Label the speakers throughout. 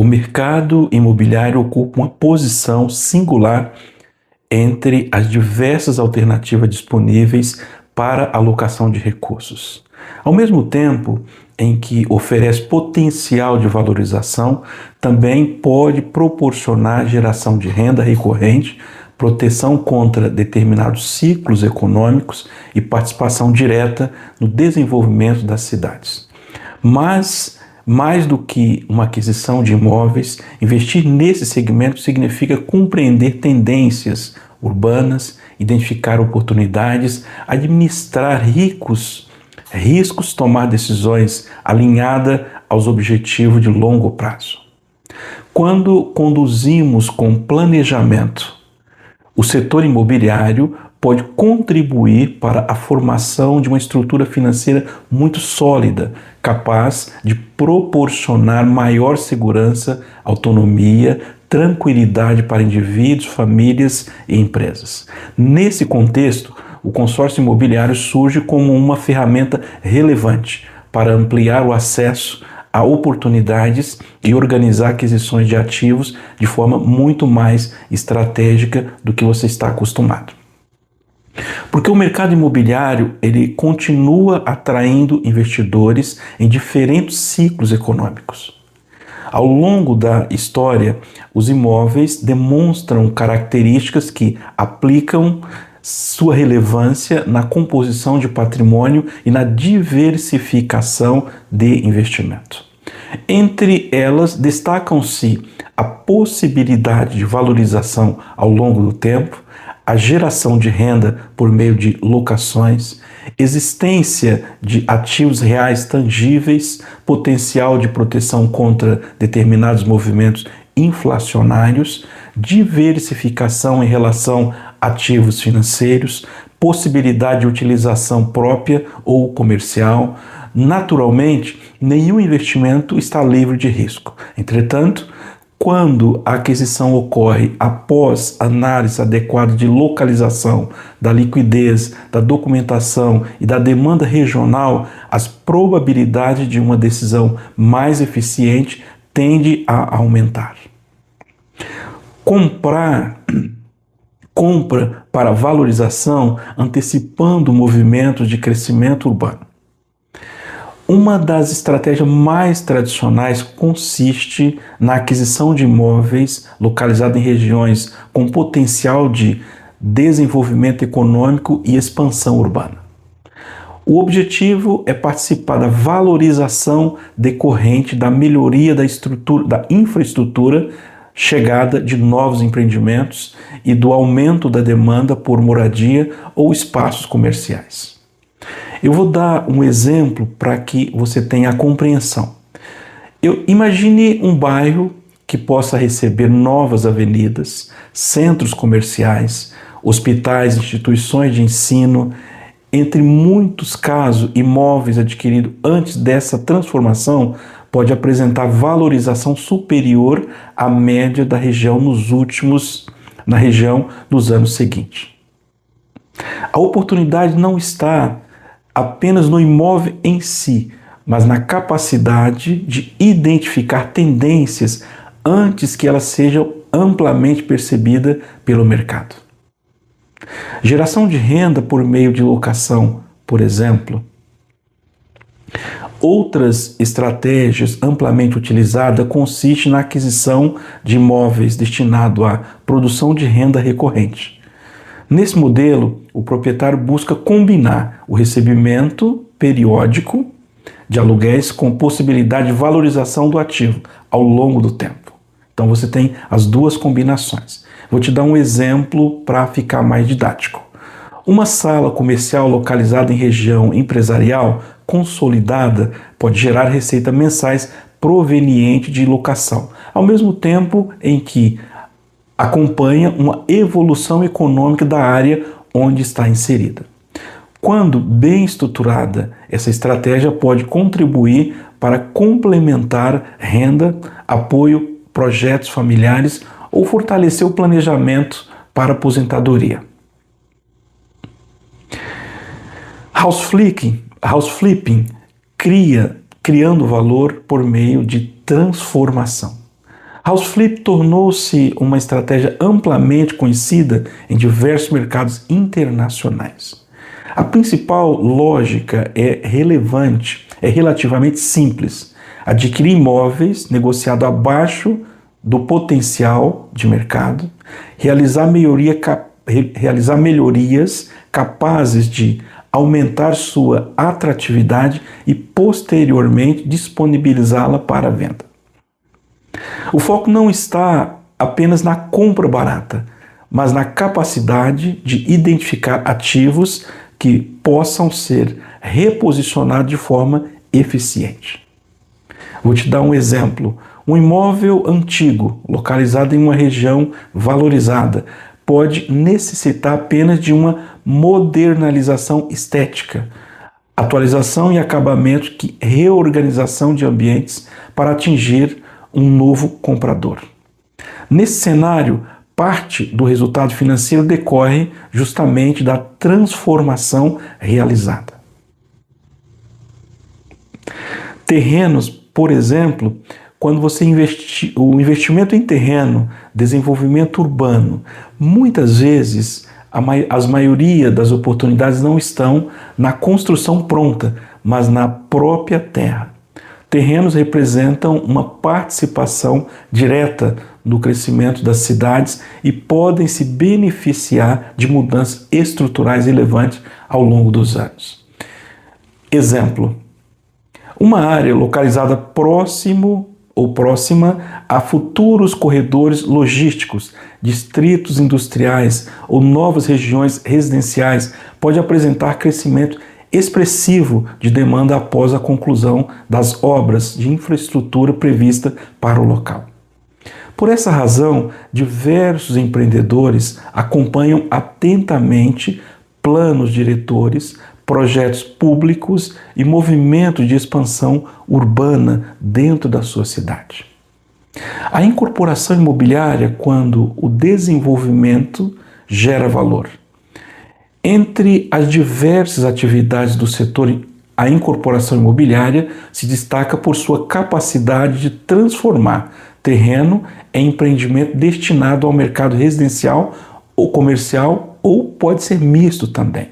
Speaker 1: O mercado imobiliário ocupa uma posição singular entre as diversas alternativas disponíveis para alocação de recursos. Ao mesmo tempo em que oferece potencial de valorização, também pode proporcionar geração de renda recorrente, proteção contra determinados ciclos econômicos e participação direta no desenvolvimento das cidades. Mas, mais do que uma aquisição de imóveis, investir nesse segmento significa compreender tendências urbanas, identificar oportunidades, administrar riscos, tomar decisões alinhadas aos objetivos de longo prazo. Quando conduzimos com planejamento, o setor imobiliário pode contribuir para a formação de uma estrutura financeira muito sólida, capaz de proporcionar maior segurança, autonomia, tranquilidade para indivíduos, famílias e empresas. Nesse contexto, o consórcio imobiliário surge como uma ferramenta relevante para ampliar o acesso a oportunidades e organizar aquisições de ativos de forma muito mais estratégica do que você está acostumado. Porque o mercado imobiliário ele continua atraindo investidores em diferentes ciclos econômicos. Ao longo da história, os imóveis demonstram características que aplicam sua relevância na composição de patrimônio e na diversificação de investimento. Entre elas, destacam-se a possibilidade de valorização ao longo do tempo, a geração de renda por meio de locações, existência de ativos reais tangíveis, potencial de proteção contra determinados movimentos inflacionários, diversificação em relação a ativos financeiros, possibilidade de utilização própria ou comercial. Naturalmente, nenhum investimento está livre de risco. Entretanto, quando a aquisição ocorre após análise adequada de localização, da liquidez, da documentação e da demanda regional, as probabilidades de uma decisão mais eficiente tendem a aumentar. Compra para valorização, antecipando movimentos de crescimento urbano. Uma das estratégias mais tradicionais consiste na aquisição de imóveis localizados em regiões com potencial de desenvolvimento econômico e expansão urbana. O objetivo é participar da valorização decorrente da melhoria da infraestrutura, chegada de novos empreendimentos e do aumento da demanda por moradia ou espaços comerciais. Eu vou dar um exemplo para que você tenha a compreensão. Imagine um bairro que possa receber novas avenidas, centros comerciais, hospitais, instituições de ensino, entre muitos casos, imóveis adquiridos antes dessa transformação pode apresentar valorização superior à média da região na região dos anos seguintes. A oportunidade não está apenas no imóvel em si, mas na capacidade de identificar tendências antes que elas sejam amplamente percebidas pelo mercado. Geração de renda por meio de locação, por exemplo. Outras estratégias amplamente utilizadas consistem na aquisição de imóveis destinados à produção de renda recorrente. Nesse modelo, o proprietário busca combinar o recebimento periódico de aluguéis com possibilidade de valorização do ativo ao longo do tempo. Então você tem as duas combinações. Vou te dar um exemplo para ficar mais didático. Uma sala comercial localizada em região empresarial consolidada pode gerar receita mensais proveniente de locação, ao mesmo tempo em que acompanha uma evolução econômica da área onde está inserida. Quando bem estruturada, essa estratégia pode contribuir para complementar renda, apoio, projetos familiares ou fortalecer o planejamento para aposentadoria. House flipping criando valor por meio de transformação. House flip tornou-se uma estratégia amplamente conhecida em diversos mercados internacionais. A principal lógica é relativamente simples: adquirir imóveis negociado abaixo do potencial de mercado, realizar melhorias capazes de aumentar sua atratividade e, posteriormente, disponibilizá-la para a venda. O foco não está apenas na compra barata, mas na capacidade de identificar ativos que possam ser reposicionados de forma eficiente. Vou te dar um exemplo. Um imóvel antigo, localizado em uma região valorizada, pode necessitar apenas de uma modernização estética, atualização e acabamento, reorganização de ambientes para atingir um novo comprador. Nesse cenário, parte do resultado financeiro decorre justamente da transformação realizada. Terrenos, por exemplo, quando você o investimento em terreno, desenvolvimento urbano, muitas vezes a maioria das oportunidades não estão na construção pronta, mas na própria terra. Terrenos representam uma participação direta no crescimento das cidades e podem se beneficiar de mudanças estruturais relevantes ao longo dos anos. Exemplo: uma área localizada próxima a futuros corredores logísticos, distritos industriais ou novas regiões residenciais pode apresentar crescimento expressivo de demanda após a conclusão das obras de infraestrutura prevista para o local. Por essa razão, diversos empreendedores acompanham atentamente planos diretores, projetos públicos e movimentos de expansão urbana dentro da sua cidade. A incorporação imobiliária, quando o desenvolvimento gera valor. Entre as diversas atividades do setor, a incorporação imobiliária se destaca por sua capacidade de transformar terreno em empreendimento destinado ao mercado residencial ou comercial, ou pode ser misto também.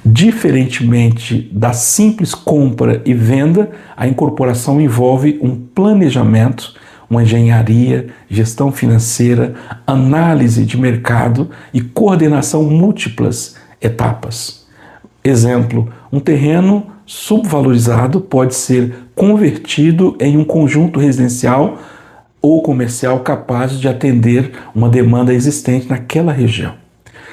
Speaker 1: Diferentemente da simples compra e venda, a incorporação envolve um planejamento, uma engenharia, gestão financeira, análise de mercado e coordenação múltiplas etapas. Exemplo: um terreno subvalorizado pode ser convertido em um conjunto residencial ou comercial capaz de atender uma demanda existente naquela região.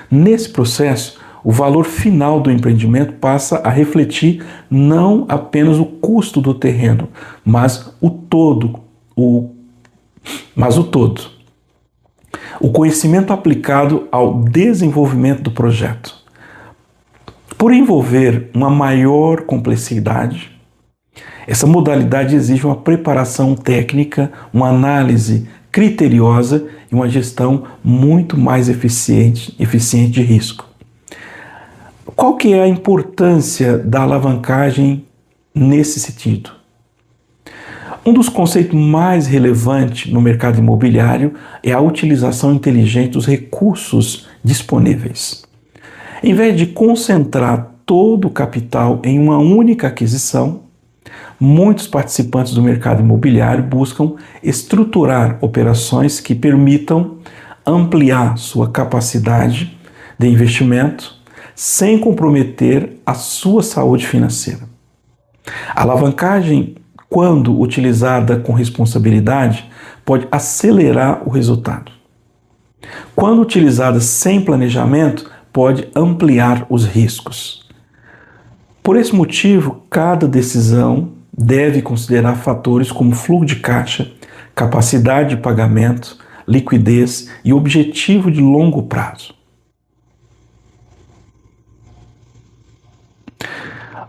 Speaker 1: Nesse processo, o valor final do empreendimento passa a refletir não apenas o custo do terreno, mas o todo. O conhecimento aplicado ao desenvolvimento do projeto. Por envolver uma maior complexidade, essa modalidade exige uma preparação técnica, uma análise criteriosa e uma gestão muito mais eficiente de risco. Qual que é a importância da alavancagem nesse sentido? Um dos conceitos mais relevantes no mercado imobiliário é a utilização inteligente dos recursos disponíveis. Em vez de concentrar todo o capital em uma única aquisição, muitos participantes do mercado imobiliário buscam estruturar operações que permitam ampliar sua capacidade de investimento sem comprometer a sua saúde financeira. A alavancagem, quando utilizada com responsabilidade, pode acelerar o resultado. Quando utilizada sem planejamento, pode ampliar os riscos. Por esse motivo, cada decisão deve considerar fatores como fluxo de caixa, capacidade de pagamento, liquidez e objetivo de longo prazo.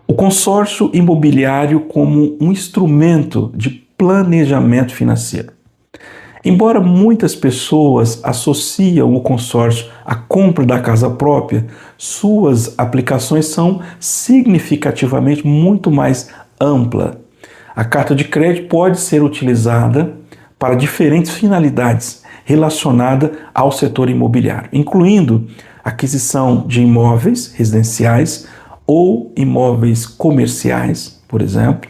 Speaker 1: O consórcio imobiliário como um instrumento de planejamento financeiro. Embora muitas pessoas associam o consórcio à compra da casa própria, suas aplicações são significativamente muito mais amplas. A carta de crédito pode ser utilizada para diferentes finalidades relacionadas ao setor imobiliário, incluindo aquisição de imóveis residenciais ou imóveis comerciais, por exemplo,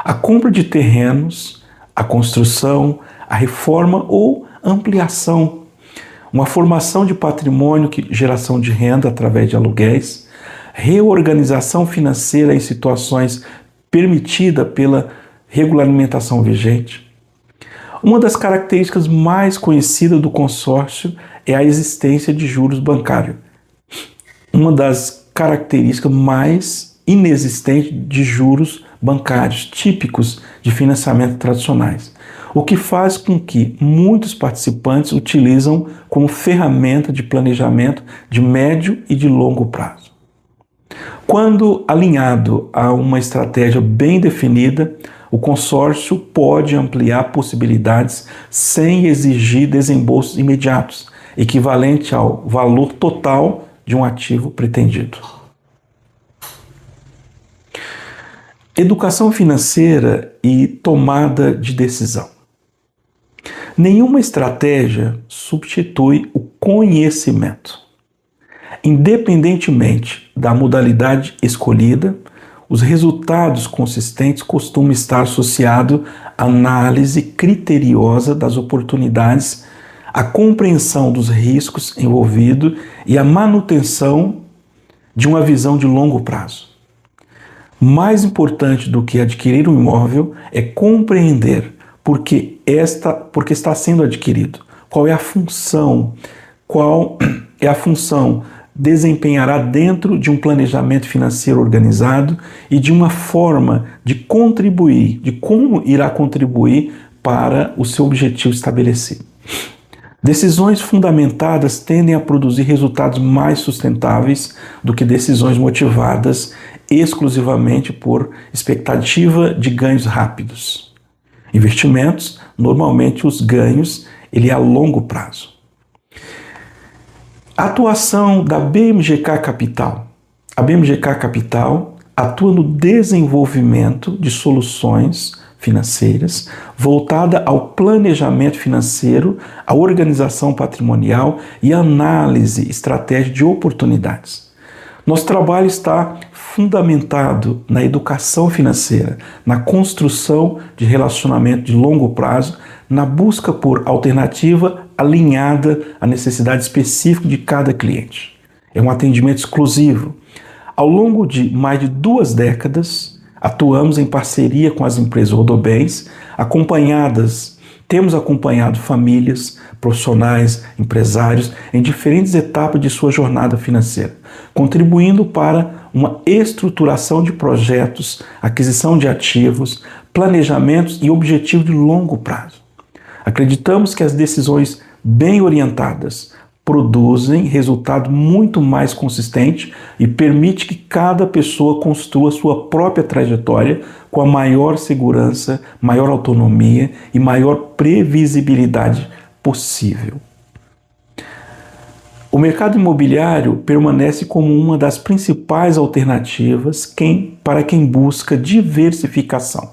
Speaker 1: a compra de terrenos, a construção, a reforma ou ampliação, uma formação de patrimônio, geração de renda através de aluguéis, reorganização financeira em situações permitida pela regulamentação vigente. Uma das características mais conhecidas do consórcio é a existência de juros bancários. Uma das características mais inexistentes de juros bancários típicos de financiamento tradicionais, o que faz com que muitos participantes utilizam como ferramenta de planejamento de médio e de longo prazo. Quando alinhado a uma estratégia bem definida, o consórcio pode ampliar possibilidades sem exigir desembolsos imediatos, equivalente ao valor total de um ativo pretendido. Educação financeira e tomada de decisão. Nenhuma estratégia substitui o conhecimento. Independentemente da modalidade escolhida, os resultados consistentes costumam estar associados à análise criteriosa das oportunidades, à compreensão dos riscos envolvidos e à manutenção de uma visão de longo prazo. Mais importante do que adquirir um imóvel é compreender porque está sendo adquirido, qual é a função desempenhará dentro de um planejamento financeiro organizado e de uma forma de contribuir, de como irá contribuir para o seu objetivo estabelecido. Decisões fundamentadas tendem a produzir resultados mais sustentáveis do que decisões motivadas exclusivamente por expectativa de ganhos rápidos. Investimentos, normalmente os ganhos, ele é a longo prazo. A atuação da BMGK Capital. A BMGK Capital atua no desenvolvimento de soluções financeiras voltada ao planejamento financeiro, à organização patrimonial e à análise estratégica de oportunidades. Nosso trabalho está fundamentado na educação financeira, na construção de relacionamento de longo prazo, na busca por alternativa alinhada à necessidade específica de cada cliente. É um atendimento exclusivo. Ao longo de mais de 2 décadas, atuamos em parceria com as empresas Rodobens, temos acompanhado famílias, profissionais, empresários em diferentes etapas de sua jornada financeira, contribuindo para uma estruturação de projetos, aquisição de ativos, planejamentos e objetivos de longo prazo. Acreditamos que as decisões bem orientadas produzem resultado muito mais consistente e permite que cada pessoa construa sua própria trajetória com a maior segurança, maior autonomia e maior previsibilidade possível. O mercado imobiliário permanece como uma das principais alternativas para quem busca diversificação,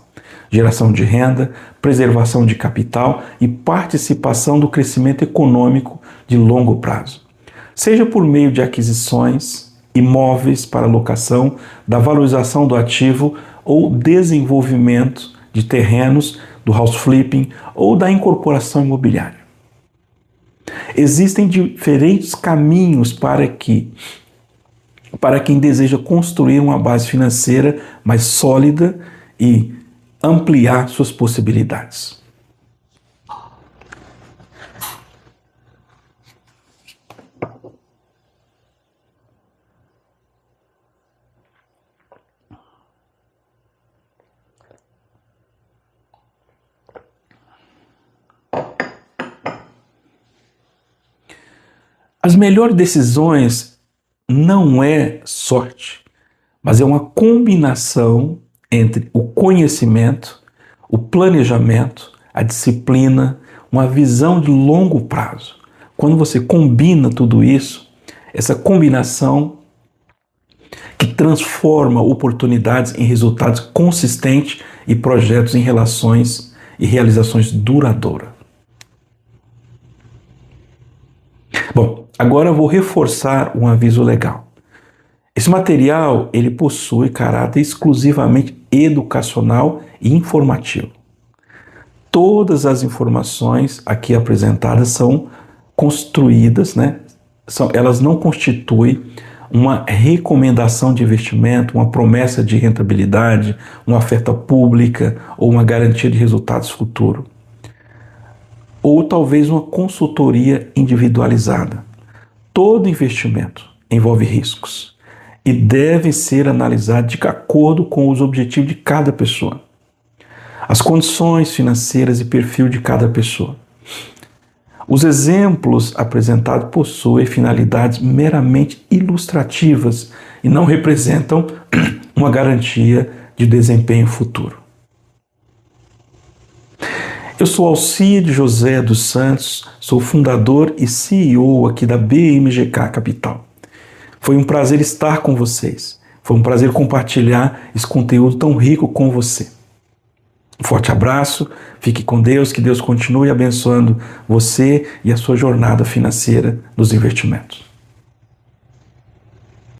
Speaker 1: geração de renda, preservação de capital e participação do crescimento econômico de longo prazo. Seja por meio de aquisições, imóveis para locação, da valorização do ativo ou desenvolvimento de terrenos, do house flipping ou da incorporação imobiliária. Existem diferentes caminhos para quem deseja construir uma base financeira mais sólida e ampliar suas possibilidades. As melhores decisões não é sorte, mas é uma combinação entre o conhecimento, o planejamento, a disciplina, uma visão de longo prazo. Quando você combina tudo isso, essa combinação que transforma oportunidades em resultados consistentes e projetos em relações e realizações duradouras. Agora eu vou reforçar um aviso legal. Esse material, ele possui caráter exclusivamente educacional e informativo. Todas as informações aqui apresentadas são construídas, né? Elas não constituem uma recomendação de investimento, uma promessa de rentabilidade, uma oferta pública ou uma garantia de resultados futuros. Ou talvez uma consultoria individualizada. Todo investimento envolve riscos e deve ser analisado de acordo com os objetivos de cada pessoa, as condições financeiras e perfil de cada pessoa. Os exemplos apresentados possuem finalidades meramente ilustrativas e não representam uma garantia de desempenho futuro. Eu sou Alcide José dos Santos, sou fundador e CEO aqui da BMGK Capital. Foi um prazer estar com vocês. Foi um prazer compartilhar esse conteúdo tão rico com você. Um forte abraço, fique com Deus, que Deus continue abençoando você e a sua jornada financeira nos investimentos.